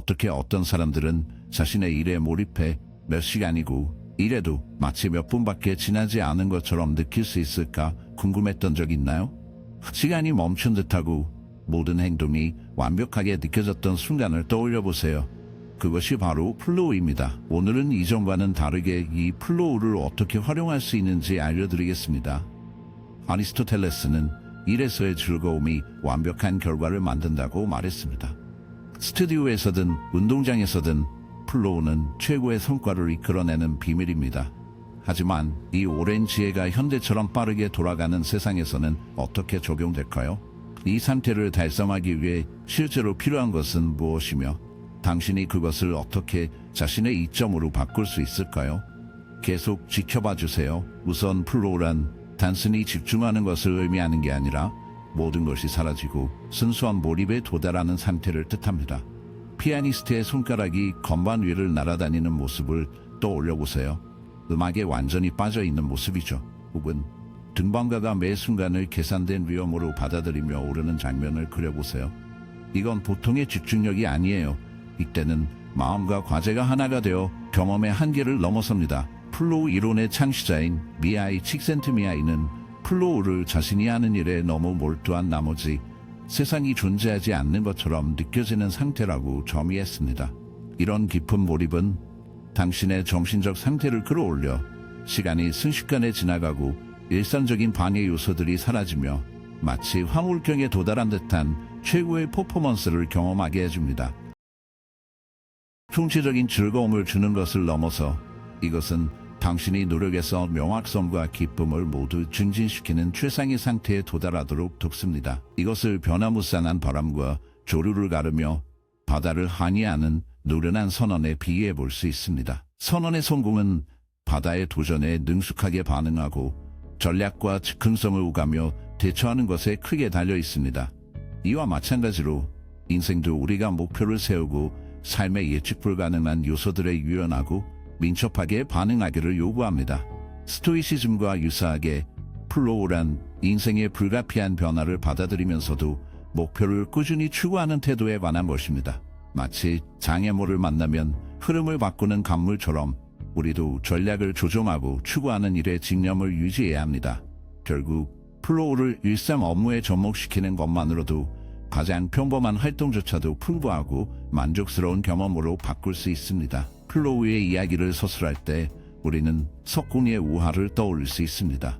어떻게 어떤 사람들은 자신의 일에 몰입해 몇 시간이고 일해도 마치 몇 분밖에 지나지 않은 것처럼 느낄 수 있을까 궁금했던 적 있나요? 시간이 멈춘 듯하고 모든 행동이 완벽하게 느껴졌던 순간을 떠올려 보세요. 그것이 바로 플로우입니다. 오늘은 이전과는 다르게 이 플로우를 어떻게 활용할 수 있는지 알려드리겠습니다. 아리스토텔레스는 일에서의 즐거움이 완벽한 결과를 만든다고 말했습니다. 스튜디오에서든 운동장에서든 플로우는 최고의 성과를 이끌어내는 비밀입니다. 하지만 이 오랜 지혜가 현대처럼 빠르게 돌아가는 세상에서는 어떻게 적용될까요? 이 상태를 달성하기 위해 실제로 필요한 것은 무엇이며 당신이 그것을 어떻게 자신의 이점으로 바꿀 수 있을까요? 계속 지켜봐 주세요. 우선 플로우란 단순히 집중하는 것을 의미하는 게 아니라 모든 것이 사라지고 순수한 몰입에 도달하는 상태를 뜻합니다. 피아니스트의 손가락이 건반 위를 날아다니는 모습을 떠올려 보세요. 음악에 완전히 빠져 있는 모습이죠. 혹은 등반가가 매 순간을 계산된 위험으로 받아들이며 오르는 장면을 그려보세요. 이건 보통의 집중력이 아니에요. 이때는 마음과 과제가 하나가 되어 경험의 한계를 넘어섭니다. 플로우 이론의 창시자인 미하이 칙센트미하이는 플로우를 자신이 하는 일에 너무 몰두한 나머지 세상이 존재하지 않는 것처럼 느껴지는 상태라고 정의했습니다. 이런 깊은 몰입은 당신의 정신적 상태를 끌어올려 시간이 순식간에 지나가고 일상적인 방해 요소들이 사라지며 마치 황홀경에 도달한 듯한 최고의 퍼포먼스를 경험하게 해줍니다. 총체적인 즐거움을 주는 것을 넘어서 이것은 당신이 노력에서 명확성과 기쁨을 모두 증진시키는 최상의 상태에 도달하도록 돕습니다. 이것을 변화무쌍한 바람과 조류를 가르며 바다를 항해하는 노련한 선원에 비유해 볼 수 있습니다. 선원의 성공은 바다의 도전에 능숙하게 반응하고 전략과 즉흥성을 오가며 대처하는 것에 크게 달려 있습니다. 이와 마찬가지로 인생도 우리가 목표를 세우고 삶의 예측 불가능한 요소들에 유연하고 민첩하게 반응하기를 요구합니다. 스토이시즘과 유사하게 플로우란 인생의 불가피한 변화를 받아들이면서도 목표를 꾸준히 추구하는 태도에 관한 것입니다. 마치 장애물을 만나면 흐름을 바꾸는 강물처럼 우리도 전략을 조정하고 추구하는 일에 집념을 유지해야 합니다. 결국 플로우를 일상 업무에 접목시키는 것만으로도 가장 평범한 활동조차도 풍부하고 만족스러운 경험으로 바꿀 수 있습니다. 플로우의 이야기를 서술할 때 우리는 석궁의 우화를 떠올릴 수 있습니다.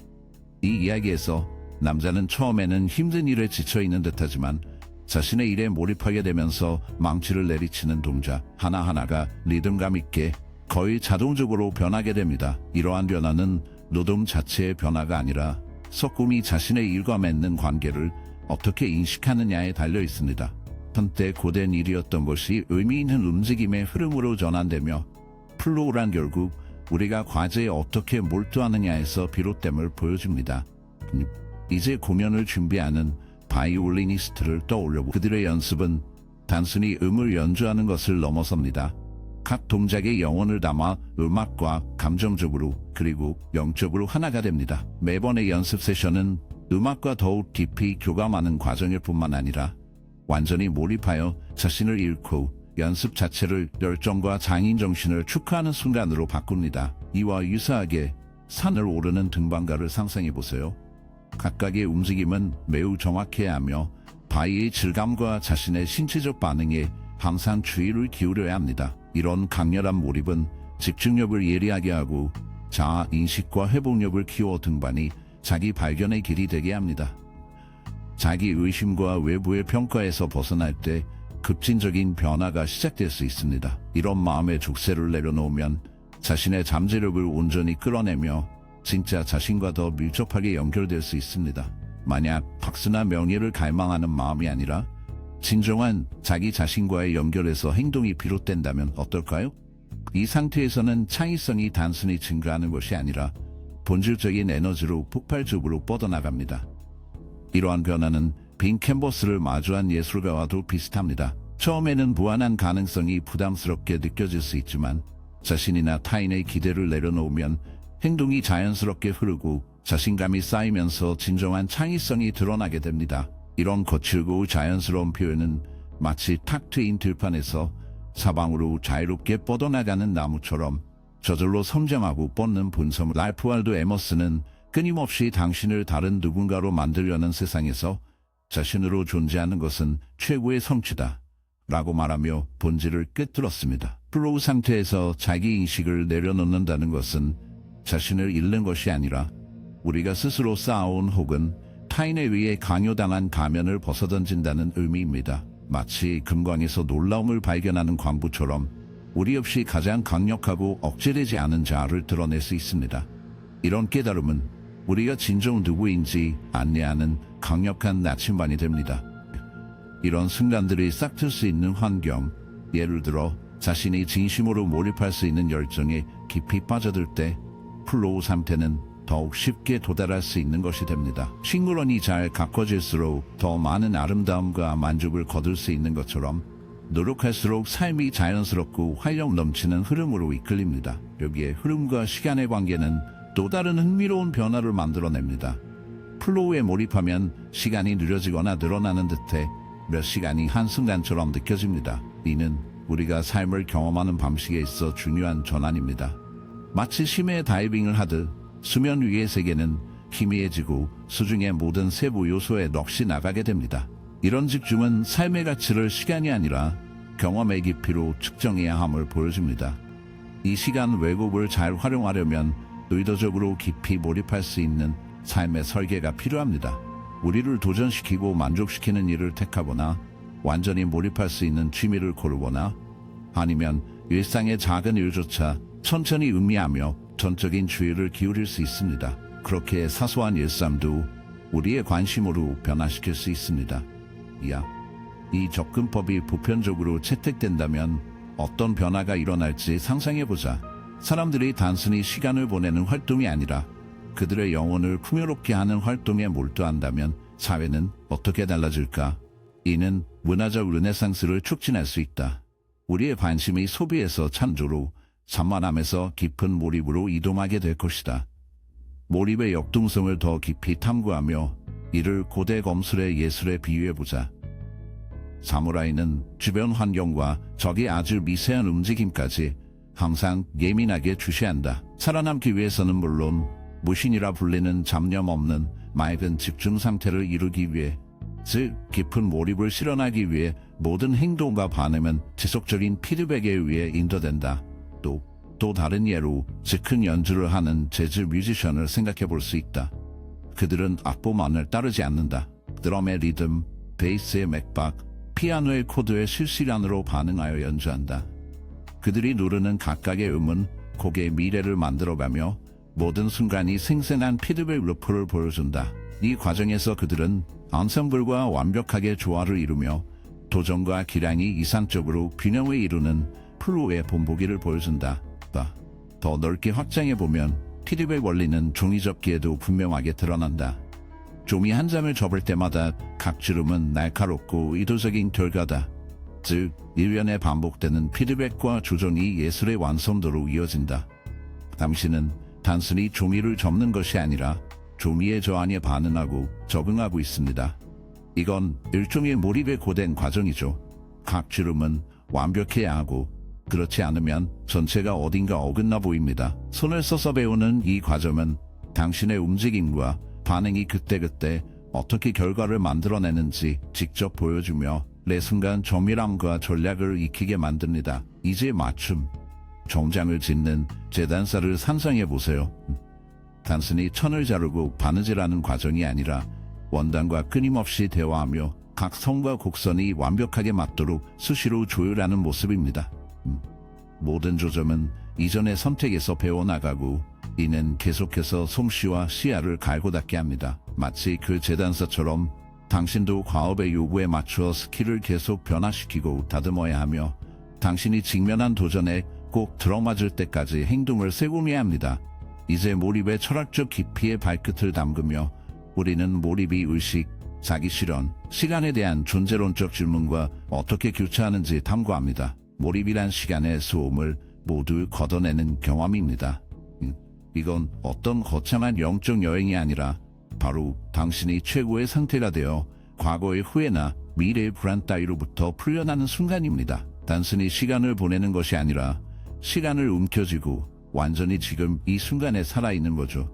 이 이야기에서 남자는 처음에는 힘든 일에 지쳐있는 듯하지만 자신의 일에 몰입하게 되면서 망치를 내리치는 동작 하나하나가 리듬감 있게 거의 자동적으로 변하게 됩니다. 이러한 변화는 노동 자체의 변화가 아니라 석궁이 자신의 일과 맺는 관계를 어떻게 인식하느냐에 달려 있습니다. 한때 고된 일이었던 것이 의미 있는 움직임의 흐름으로 전환되며 플로우란 결국 우리가 과제에 어떻게 몰두하느냐에서 비롯됨을 보여줍니다. 이제 공연을 준비하는 바이올리니스트를 떠올려보고 그들의 연습은 단순히 음을 연주하는 것을 넘어섭니다. 각 동작에 영혼을 담아 음악과 감정적으로 그리고 영적으로 하나가 됩니다. 매번의 연습 세션은 음악과 더욱 깊이 교감하는 과정일 뿐만 아니라 완전히 몰입하여 자신을 잃고 연습 자체를 열정과 장인정신을 축하하는 순간으로 바꿉니다. 이와 유사하게 산을 오르는 등반가를 상상해보세요. 각각의 움직임은 매우 정확해야 하며 바위의 질감과 자신의 신체적 반응에 항상 주의를 기울여야 합니다. 이런 강렬한 몰입은 집중력을 예리하게 하고 자아 인식과 회복력을 키워 등반이 자기 발견의 길이 되게 합니다. 자기 의심과 외부의 평가에서 벗어날 때 급진적인 변화가 시작될 수 있습니다. 이런 마음의 족쇄를 내려놓으면 자신의 잠재력을 온전히 끌어내며 진짜 자신과 더 밀접하게 연결될 수 있습니다. 만약 박수나 명예를 갈망하는 마음이 아니라 진정한 자기 자신과의 연결에서 행동이 비롯된다면 어떨까요? 이 상태에서는 창의성이 단순히 증가하는 것이 아니라 본질적인 에너지로 폭발적으로 뻗어나갑니다. 이러한 변화는 빈 캔버스를 마주한 예술가와도 비슷합니다. 처음에는 무한한 가능성이 부담스럽게 느껴질 수 있지만 자신이나 타인의 기대를 내려놓으면 행동이 자연스럽게 흐르고 자신감이 쌓이면서 진정한 창의성이 드러나게 됩니다. 이런 거칠고 자연스러운 표현은 마치 탁 트인 들판에서 사방으로 자유롭게 뻗어나가는 나무처럼 저절로 성장하고 뻗는 본섬. 랄프 월도 에머스는 끊임없이 당신을 다른 누군가로 만들려는 세상에서 자신으로 존재하는 것은 최고의 성취다 라고 말하며 본질을 꿰뚫었습니다. 플로우 상태에서 자기 인식을 내려놓는다는 것은 자신을 잃는 것이 아니라 우리가 스스로 쌓아온 혹은 타인에 의해 강요당한 가면을 벗어던진다는 의미입니다. 마치 금광에서 놀라움을 발견하는 광부처럼 우리 없이 가장 강력하고 억제되지 않은 자아를 드러낼 수 있습니다. 이런 깨달음은 우리가 진정 누구인지 안내하는 강력한 나침반이 됩니다. 이런 순간들이 싹틀 수 있는 환경, 예를 들어 자신이 진심으로 몰입할 수 있는 열정에 깊이 빠져들 때 플로우 상태는 더욱 쉽게 도달할 수 있는 것이 됩니다. 식물원이 잘 가꿔질수록 더 많은 아름다움과 만족을 거둘 수 있는 것처럼 노력할수록 삶이 자연스럽고 활력 넘치는 흐름으로 이끌립니다. 여기에 흐름과 시간의 관계는 또 다른 흥미로운 변화를 만들어냅니다. 플로우에 몰입하면 시간이 느려지거나 늘어나는 듯해 몇 시간이 한순간처럼 느껴집니다. 이는 우리가 삶을 경험하는 방식에 있어 중요한 전환입니다. 마치 심해 다이빙을 하듯 수면 위의 세계는 희미해지고 수중의 모든 세부 요소에 넋이 나가게 됩니다. 이런 집중은 삶의 가치를 시간이 아니라 경험의 깊이로 측정해야 함을 보여줍니다. 이 시간 왜곡을 잘 활용하려면 의도적으로 깊이 몰입할 수 있는 삶의 설계가 필요합니다. 우리를 도전시키고 만족시키는 일을 택하거나 완전히 몰입할 수 있는 취미를 고르거나 아니면 일상의 작은 일조차 천천히 음미하며 전적인 주의를 기울일 수 있습니다. 그렇게 사소한 일상도 우리의 관심으로 변화시킬 수 있습니다. 이 접근법이 보편적으로 채택된다면 어떤 변화가 일어날지 상상해보자. 사람들이 단순히 시간을 보내는 활동이 아니라 그들의 영혼을 풍요롭게 하는 활동에 몰두한다면 사회는 어떻게 달라질까? 이는 문화적 르네상스를 촉진할 수 있다. 우리의 관심이 소비에서 창조로, 산만함에서 깊은 몰입으로 이동하게 될 것이다. 몰입의 역동성을 더 깊이 탐구하며 이를 고대 검술의 예술에 비유해보자. 사무라이는 주변 환경과 적의 아주 미세한 움직임까지 항상 예민하게 주시한다. 살아남기 위해서는 물론 무신이라 불리는 잡념 없는 맑은 집중 상태를 이루기 위해, 즉 깊은 몰입을 실현하기 위해 모든 행동과 반응은 지속적인 피드백에 의해 인도된다. 또 다른 예로 즉흥 연주를 하는 재즈 뮤지션을 생각해 볼 수 있다. 그들은 악보만을 따르지 않는다. 드럼의 리듬, 베이스의 맥박, 피아노의 코드에 실시간으로 반응하여 연주한다. 그들이 누르는 각각의 음은 곡의 미래를 만들어가며 모든 순간이 생생한 피드백 루프를 보여준다. 이 과정에서 그들은 앙상블과 완벽하게 조화를 이루며 도전과 기량이 이상적으로 균형을 이루는 플로우의 본보기를 보여준다. 더 넓게 확장해보면 피드백 원리는 종이접기에도 분명하게 드러난다. 종이 한 장을 접을 때마다 각 주름은 날카롭고 의도적인 결과다. 즉, 일련에 반복되는 피드백과 조정이 예술의 완성도로 이어진다. 당신은 단순히 종이를 접는 것이 아니라 종이의 저항에 반응하고 적응하고 있습니다. 이건 일종의 몰입의 고된 과정이죠. 각 주름은 완벽해야 하고 그렇지 않으면 전체가 어딘가 어긋나 보입니다. 손을 써서 배우는 이 과정은 당신의 움직임과 반응이 그때그때 어떻게 결과를 만들어내는지 직접 보여주며 매 순간 정밀함과 전략을 익히게 만듭니다. 이제 맞춤, 정장을 짓는 재단사를 상상해보세요. 단순히 천을 자르고 바느질하는 과정이 아니라 원단과 끊임없이 대화하며 각 선과 곡선이 완벽하게 맞도록 수시로 조율하는 모습입니다. 모든 조점은 이전의 선택에서 배워나가고 이는 계속해서 솜씨와 시야를 갈고 닦게 합니다. 마치 그 재단사처럼 당신도 과업의 요구에 맞추어 스킬을 계속 변화시키고 다듬어야 하며 당신이 직면한 도전에 꼭 들어맞을 때까지 행동을 세우려야 합니다. 이제 몰입의 철학적 깊이의 발끝을 담그며 우리는 몰입이 의식, 자기 실현, 시간에 대한 존재론적 질문과 어떻게 교차하는지 탐구합니다. 몰입이란 시간의 소음을 모두 걷어내는 경험입니다. 이건 어떤 거창한 영적 여행이 아니라 바로 당신이 최고의 상태가 되어 과거의 후회나 미래의 불안 따위로부터 풀려나는 순간입니다. 단순히 시간을 보내는 것이 아니라 시간을 움켜쥐고 완전히 지금 이 순간에 살아있는 거죠.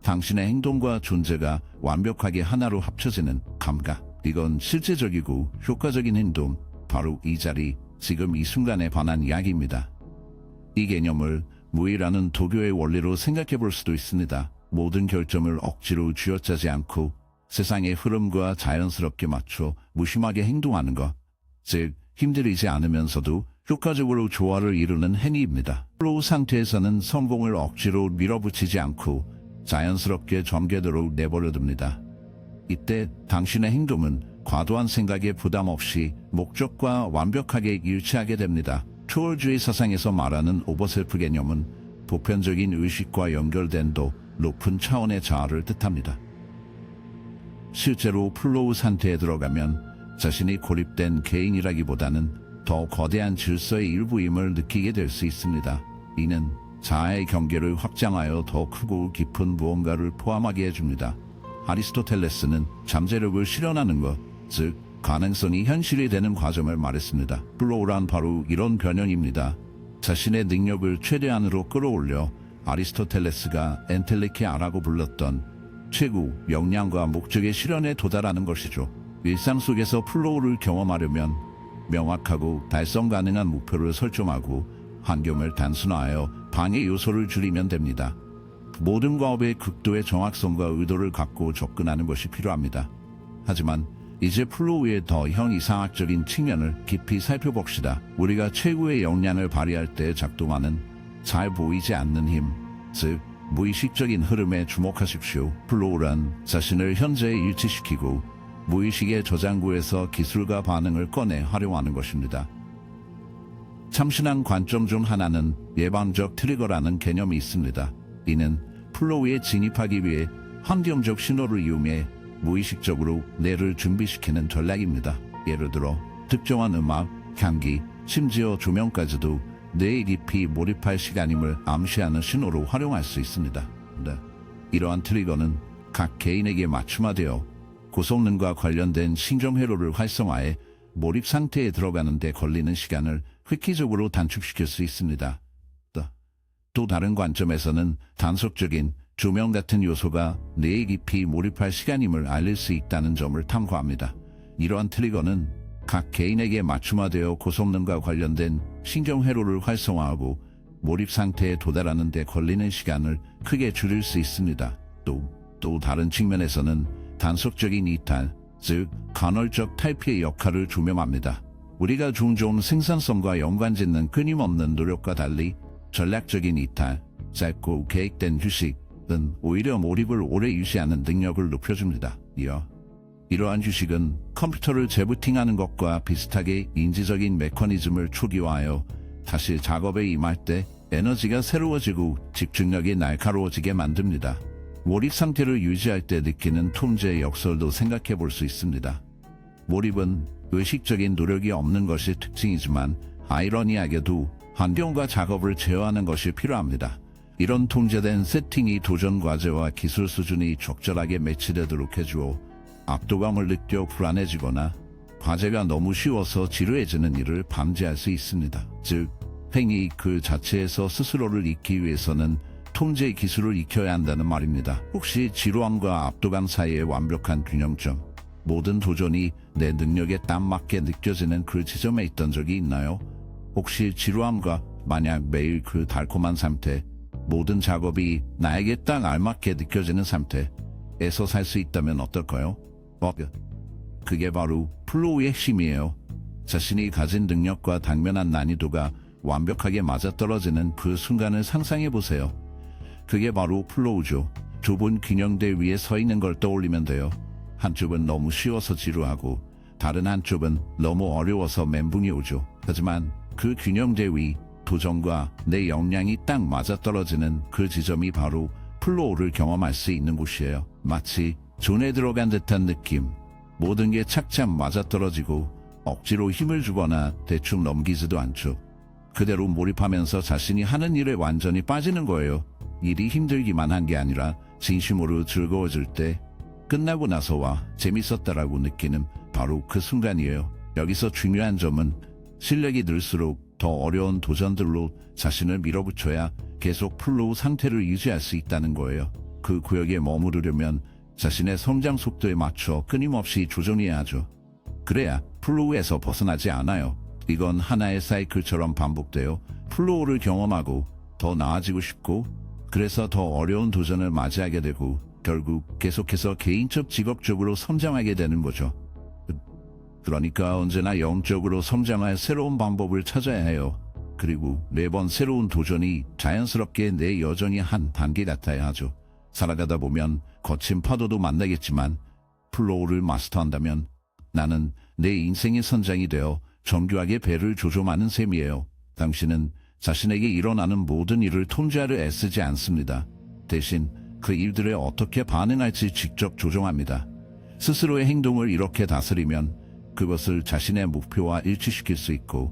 당신의 행동과 존재가 완벽하게 하나로 합쳐지는 감각. 이건 실제적이고 효과적인 행동, 바로 이 자리, 지금 이 순간에 관한 이야기입니다. 이 개념을 무의라는 도교의 원리로 생각해 볼 수도 있습니다. 모든 결정을 억지로 쥐어짜지 않고 세상의 흐름과 자연스럽게 맞춰 무심하게 행동하는 것, 즉 힘들이지 않으면서도 효과적으로 조화를 이루는 행위입니다. 플로우 상태에서는 성공을 억지로 밀어붙이지 않고 자연스럽게 전개도록 내버려둡니다. 이때 당신의 행동은 과도한 생각에 부담 없이 목적과 완벽하게 일치하게 됩니다. 초월주의 사상에서 말하는 오버셀프 개념은 보편적인 의식과 연결된 더 높은 차원의 자아를 뜻합니다. 실제로 플로우 상태에 들어가면 자신이 고립된 개인이라기보다는 더 거대한 질서의 일부임을 느끼게 될 수 있습니다. 이는 자아의 경계를 확장하여 더 크고 깊은 무언가를 포함하게 해줍니다. 아리스토텔레스는 잠재력을 실현하는 것, 즉 가능성이 현실이 되는 과정을 말했습니다. 플로우란 바로 이런 변형입니다. 자신의 능력을 최대한으로 끌어올려 아리스토텔레스가 엔텔레키아라고 불렀던 최고 역량과 목적의 실현에 도달하는 것이죠. 일상 속에서 플로우를 경험하려면 명확하고 달성 가능한 목표를 설정하고 환경을 단순화하여 방해 요소를 줄이면 됩니다. 모든 과업의 극도의 정확성과 의도를 갖고 접근하는 것이 필요합니다. 하지만 이제 플로우의 더 형이상학적인 측면을 깊이 살펴봅시다. 우리가 최고의 역량을 발휘할 때 작동하는 잘 보이지 않는 힘, 즉 무의식적인 흐름에 주목하십시오. 플로우란 자신을 현재에 일치시키고 무의식의 저장고에서 기술과 반응을 꺼내 활용하는 것입니다. 참신한 관점 중 하나는 예방적 트리거라는 개념이 있습니다. 이는 플로우에 진입하기 위해 환경적 신호를 이용해 무의식적으로 뇌를 준비시키는 전략입니다. 예를 들어 특정한 음악, 향기, 심지어 조명까지도 뇌에 깊이 몰입할 시간임을 암시하는 신호로 활용할 수 있습니다. 이러한 트리거는 각 개인에게 맞춤화되어 고성능과 관련된 신경회로를 활성화해 몰입 상태에 들어가는 데 걸리는 시간을 획기적으로 단축시킬 수 있습니다. 또 다른 관점에서는 단속적인 조명 같은 요소가 뇌에 깊이 몰입할 시간임을 알릴 수 있다는 점을 탐구합니다. 이러한 트리거는 각 개인에게 맞춤화되어 고성능과 관련된 신경회로를 활성화하고 몰입 상태에 도달하는 데 걸리는 시간을 크게 줄일 수 있습니다. 또 다른 측면에서는 단속적인 이탈, 즉 간헐적 탈피의 역할을 조명합니다. 우리가 종종 생산성과 연관짓는 끊임없는 노력과 달리 전략적인 이탈, 짧고 계획된 휴식은 오히려 몰입을 오래 유지하는 능력을 높여줍니다. 이러한 휴식은 컴퓨터를 재부팅하는 것과 비슷하게 인지적인 메커니즘을 초기화하여 다시 작업에 임할 때 에너지가 새로워지고 집중력이 날카로워지게 만듭니다. 몰입 상태를 유지할 때 느끼는 통제의 역설도 생각해 볼 수 있습니다. 몰입은 의식적인 노력이 없는 것이 특징이지만 아이러니하게도 환경과 작업을 제어하는 것이 필요합니다. 이런 통제된 세팅이 도전 과제와 기술 수준이 적절하게 매치되도록 해주어 압도감을 느껴 불안해지거나 과제가 너무 쉬워서 지루해지는 일을 방지할 수 있습니다. 즉, 행위 그 자체에서 스스로를 잊기 위해서는 통제 기술을 익혀야 한다는 말입니다. 혹시 지루함과 압도감 사이의 완벽한 균형점, 모든 도전이 내 능력에 딱 맞게 느껴지는 그 지점에 있던 적이 있나요? 혹시 지루함과 만약 매일 그 달콤한 상태, 모든 작업이 나에게 딱 알맞게 느껴지는 상태에서 살 수 있다면 어떨까요? 그게 바로 플로우의 핵심이에요. 자신이 가진 능력과 당면한 난이도가 완벽하게 맞아떨어지는 그 순간을 상상해보세요. 그게 바로 플로우죠. 좁은 균형대 위에 서 있는 걸 떠올리면 돼요. 한쪽은 너무 쉬워서 지루하고 다른 한쪽은 너무 어려워서 멘붕이 오죠. 하지만 그 균형대 위, 도전과 내 역량이 딱 맞아떨어지는 그 지점이 바로 플로우를 경험할 수 있는 곳이에요. 마치 존에 들어간 듯한 느낌. 모든 게 착착 맞아떨어지고 억지로 힘을 주거나 대충 넘기지도 않죠. 그대로 몰입하면서 자신이 하는 일에 완전히 빠지는 거예요. 일이 힘들기만 한 게 아니라 진심으로 즐거워질 때 끝나고 나서와 재밌었다라고 느끼는 바로 그 순간이에요. 여기서 중요한 점은 실력이 늘수록 더 어려운 도전들로 자신을 밀어붙여야 계속 플로우 상태를 유지할 수 있다는 거예요. 그 구역에 머무르려면 자신의 성장 속도에 맞춰 끊임없이 조정해야 하죠. 그래야 플로우에서 벗어나지 않아요. 이건 하나의 사이클처럼 반복되어 플로우를 경험하고 더 나아지고 싶고, 그래서 더 어려운 도전을 맞이하게 되고 결국 계속해서 개인적 직업적으로 성장하게 되는 거죠. 그러니까 언제나 영적으로 성장할 새로운 방법을 찾아야 해요. 그리고 매번 새로운 도전이 자연스럽게 내 여정의 한 단계 같아야 하죠. 살아가다 보면 거친 파도도 만나겠지만 플로우를 마스터한다면 나는 내 인생의 선장이 되어 정교하게 배를 조종하는 셈이에요. 당신은 자신에게 일어나는 모든 일을 통제하려 애쓰지 않습니다. 대신 그 일들에 어떻게 반응할지 직접 조종합니다. 스스로의 행동을 이렇게 다스리면 그것을 자신의 목표와 일치시킬 수 있고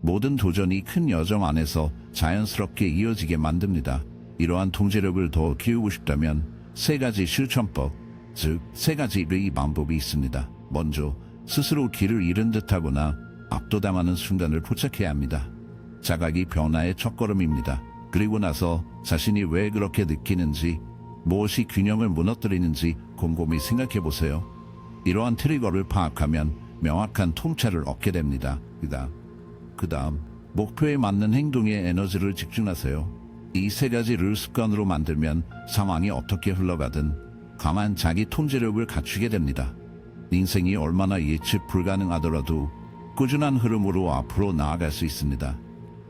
모든 도전이 큰 여정 안에서 자연스럽게 이어지게 만듭니다. 이러한 통제력을 더 키우고 싶다면 세 가지 실천법, 즉 세 가지의 방법이 있습니다. 먼저 스스로 길을 잃은 듯하거나 압도당하는 순간을 포착해야 합니다. 자각이 변화의 첫걸음입니다. 그리고 나서 자신이 왜 그렇게 느끼는지, 무엇이 균형을 무너뜨리는지 곰곰이 생각해 보세요. 이러한 트리거를 파악하면 명확한 통찰을 얻게 됩니다. 그 다음 목표에 맞는 행동에 에너지를 집중하세요. 이 세 가지를 습관으로 만들면 상황이 어떻게 흘러가든 강한 자기 통제력을 갖추게 됩니다. 인생이 얼마나 예측 불가능하더라도 꾸준한 흐름으로 앞으로 나아갈 수 있습니다.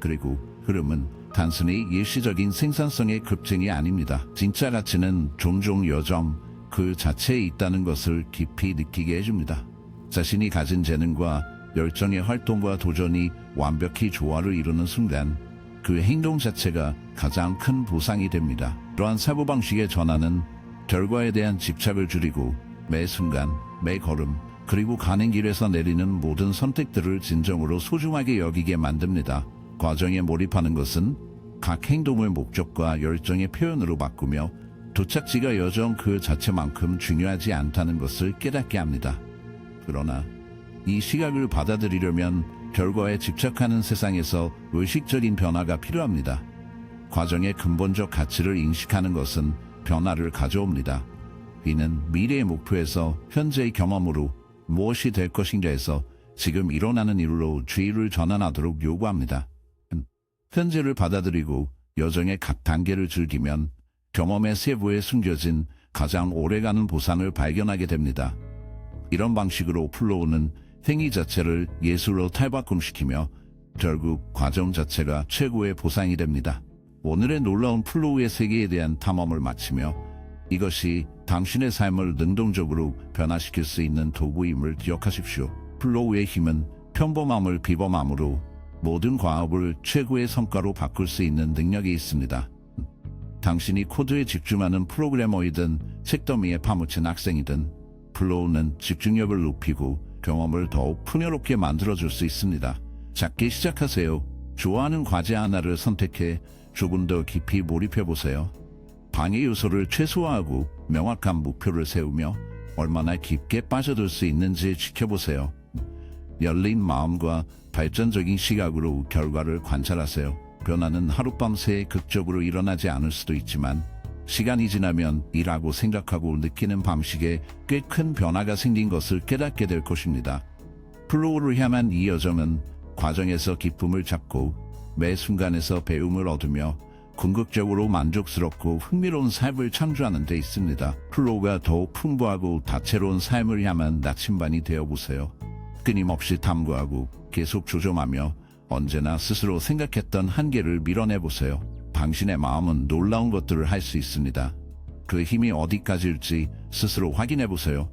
그리고 흐름은 단순히 일시적인 생산성의 급증이 아닙니다. 진짜 가치는 종종 여정 그 자체에 있다는 것을 깊이 느끼게 해줍니다. 자신이 가진 재능과 열정의 활동과 도전이 완벽히 조화를 이루는 순간 그 행동 자체가 가장 큰 보상이 됩니다. 이러한 사고방식의 전환은 결과에 대한 집착을 줄이고 매 순간, 매 걸음, 그리고 가는 길에서 내리는 모든 선택들을 진정으로 소중하게 여기게 만듭니다. 과정에 몰입하는 것은 각 행동을 목적과 열정의 표현으로 바꾸며 도착지가 여정 그 자체만큼 중요하지 않다는 것을 깨닫게 합니다. 그러나 이 시각을 받아들이려면 결과에 집착하는 세상에서 의식적인 변화가 필요합니다. 과정의 근본적 가치를 인식하는 것은 변화를 가져옵니다. 이는 미래의 목표에서 현재의 경험으로 무엇이 될 것인가에서 지금 일어나는 일로 주의를 전환하도록 요구합니다. 현재를 받아들이고 여정의 각 단계를 즐기면 경험의 세부에 숨겨진 가장 오래가는 보상을 발견하게 됩니다. 이런 방식으로 플로우는 행위 자체를 예술로 탈바꿈시키며 결국 과정 자체가 최고의 보상이 됩니다. 오늘의 놀라운 플로우의 세계에 대한 탐험을 마치며 이것이 당신의 삶을 능동적으로 변화시킬 수 있는 도구임을 기억하십시오. 플로우의 힘은 평범함을 비범함으로 모든 과업을 최고의 성과로 바꿀 수 있는 능력이 있습니다. 당신이 코드에 집중하는 프로그래머이든 책더미에 파묻힌 학생이든 플로우는 집중력을 높이고 경험을 더욱 풍요롭게 만들어줄 수 있습니다. 작게 시작하세요. 좋아하는 과제 하나를 선택해 조금 더 깊이 몰입해보세요. 방해 요소를 최소화하고 명확한 목표를 세우며 얼마나 깊게 빠져들 수 있는지 지켜보세요. 열린 마음과 발전적인 시각으로 결과를 관찰하세요. 변화는 하룻밤 새에 극적으로 일어나지 않을 수도 있지만 시간이 지나면 일하고 생각하고 느끼는 방식에 꽤 큰 변화가 생긴 것을 깨닫게 될 것입니다. 플로우를 향한 이 여정은 과정에서 기쁨을 찾고 매 순간에서 배움을 얻으며 궁극적으로 만족스럽고 흥미로운 삶을 창조하는 데 있습니다. 플로우가 더욱 풍부하고 다채로운 삶을 향한 나침반이 되어보세요. 끊임없이 탐구하고 계속 조정하며 언제나 스스로 생각했던 한계를 밀어내보세요. 당신의 마음은 놀라운 것들을 할 수 있습니다. 그 힘이 어디까지일지 스스로 확인해보세요.